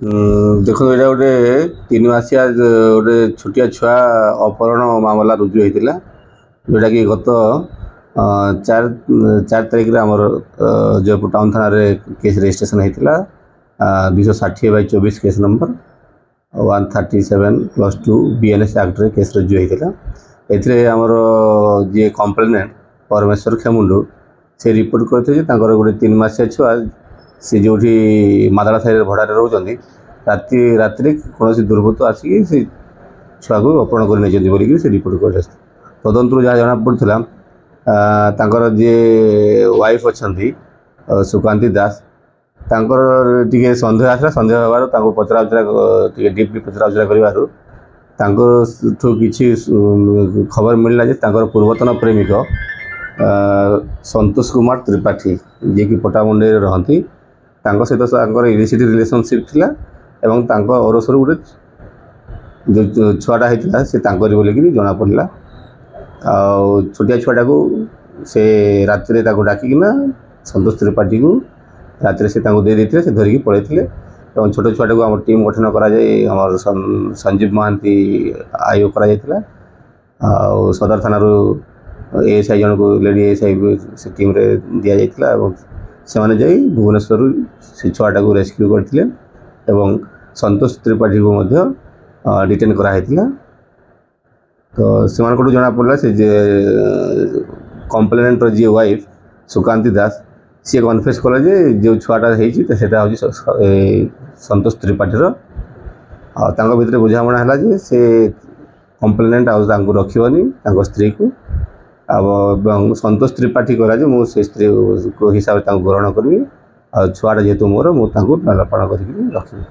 ଦେଖନ୍ତୁ ଏଇଟା ଗୋଟେ 3 ମାସିଆ ଗୋଟେ ଛୋଟିଆ ଛୁଆ ଅପହରଣ ମାମଲା ରୁଜୁ ହେଇଥିଲା, ଯେଉଁଟାକି ଗତ 4 ତାରିଖରେ ଆମର ଜୟପୁର ଟାଉନ୍ ଥାନାରେ କେସ୍ ରେଜିଷ୍ଟ୍ରେସନ୍ ହେଇଥିଲା। 260/24 କେସ୍ ନମ୍ବର 137+2 BNS ଆକ୍ଟରେ କେସ୍ ରୁଜୁ ହେଇଥିଲା। ଏଥିରେ ଆମର ଯିଏ କମ୍ପ୍ଲେନେଣ୍ଟ ପରମେଶ୍ୱର ଖେମୁଣ୍ଡୁ ସେ ରିପୋର୍ଟ କରିଥିଲେ ଯେ ତାଙ୍କର ଗୋଟେ 3 ମାସିଆ ଛୁଆ ସେ ଯେଉଁଠି ମାଦଳା ସାହିରେ ଭଡ଼ାରେ ରହୁଛନ୍ତି ରାତିରେ କୌଣସି ଦୁର୍ବୃତ୍ତ ଆସିକି ସେ ଛୁଆକୁ ଅପହରଣ କରି ନେଇଛନ୍ତି ବୋଲିକି ସେ ରିପୋର୍ଟ କରିଥିଲେ। ତଦନ୍ତରୁ ଯାହା ଜଣାପଡ଼ିଥିଲା ତାଙ୍କର ଯିଏ ୱାଇଫ୍ ଅଛନ୍ତି ସୁକାନ୍ତି ଦାସ, ତାଙ୍କର ଟିକେ ସନ୍ଦେହ ଆସିଲା। ସନ୍ଦେହ ହେବାରୁ ତାଙ୍କୁ ପଚରାଉଚରା ଟିକେ ଡିପ୍ଲି ପଚରାଉଚରା କରିବାରୁ ତାଙ୍କଠୁ କିଛି ଖବର ମିଳିଲା ଯେ ତାଙ୍କର ପୂର୍ବତନ ପ୍ରେମିକ ସନ୍ତୋଷ କୁମାର ତ୍ରିପାଠୀ, ଯିଏକି ପଟ୍ଟାମୁଣ୍ଡେଇରେ ରହନ୍ତି, ତାଙ୍କ ସହିତ ତାଙ୍କର ଇଲିସିଟ୍ ରିଲେସନସିପ୍ ଥିଲା ଏବଂ ତାଙ୍କ ଔରସରୁ ଗୋଟେ ଯେଉଁ ଛୁଆଟା ହେଇଥିଲା ସେ ତାଙ୍କରି ବୋଲିକି ଜଣାପଡ଼ିଲା। ଆଉ ଛୋଟିଆ ଛୁଆଟାକୁ ସେ ରାତିରେ ତାକୁ ଡାକିକିନା ସନ୍ତୋଷ ତ୍ରିପାଠୀକୁ ରାତିରେ ସେ ତାଙ୍କୁ ଦେଇଥିଲେ, ସେ ଧରିକି ପଳେଇଥିଲେ। ଏବଂ ଛୋଟ ଛୁଆଟାକୁ ଆମର ଟିମ୍ ଗଠନ କରାଯାଇ ଆମର ସଞ୍ଜୀବ ମହାନ୍ତି ଆୟୋ କରାଯାଇଥିଲା। ଆଉ ସଦର ଥାନାରୁ ASI ଜଣକୁ ଲେଡ଼ି ASI ସେ ଟିମ୍ରେ ଦିଆଯାଇଥିଲା ଏବଂ ସେମାନେ ଯାଇ ଭୁବନେଶ୍ୱରରୁ ସେ ଛୁଆଟାକୁ ରେସ୍କ୍ୟୁ କରିଥିଲେ ଏବଂ ସନ୍ତୋଷ ତ୍ରିପାଠୀକୁ ମଧ୍ୟ ଡିଟେନ୍ କରାହେଇଥିଲା। ତ ସେମାନଙ୍କଠୁ ଜଣାପଡ଼ିଲା ସେ ଯେ କମ୍ପ୍ଲେନେଣ୍ଟର ଯିଏ ୱାଇଫ୍ ସୁକାନ୍ତି ଦାସ ସିଏ କନଫେସ୍ କଲେ ଯେ ଯେଉଁ ଛୁଆଟା ହେଇଛି ସେଇଟା ହେଉଛି ସନ୍ତୋଷ ତ୍ରିପାଠୀର। ଆଉ ତାଙ୍କ ଭିତରେ ବୁଝାମଣା ହେଲା ଯେ ସେ କମ୍ପ୍ଲେନେଣ୍ଟ ଆଉ ତାଙ୍କୁ ରଖିବନି, ତାଙ୍କ ସ୍ତ୍ରୀକୁ। ଏବଂ ସନ୍ତୋଷ ତ୍ରିପାଠୀ କହିଲା ଯେ ମୁଁ ସେ ସ୍ତ୍ରୀ ହିସାବରେ ତାଙ୍କୁ ଗ୍ରହଣ କରିବି, ଆଉ ଛୁଆଟା ଯେହେତୁ ମୋର, ମୁଁ ତାଙ୍କୁ ଲାଳନ ପାଳନ କରିକି ରଖିବି।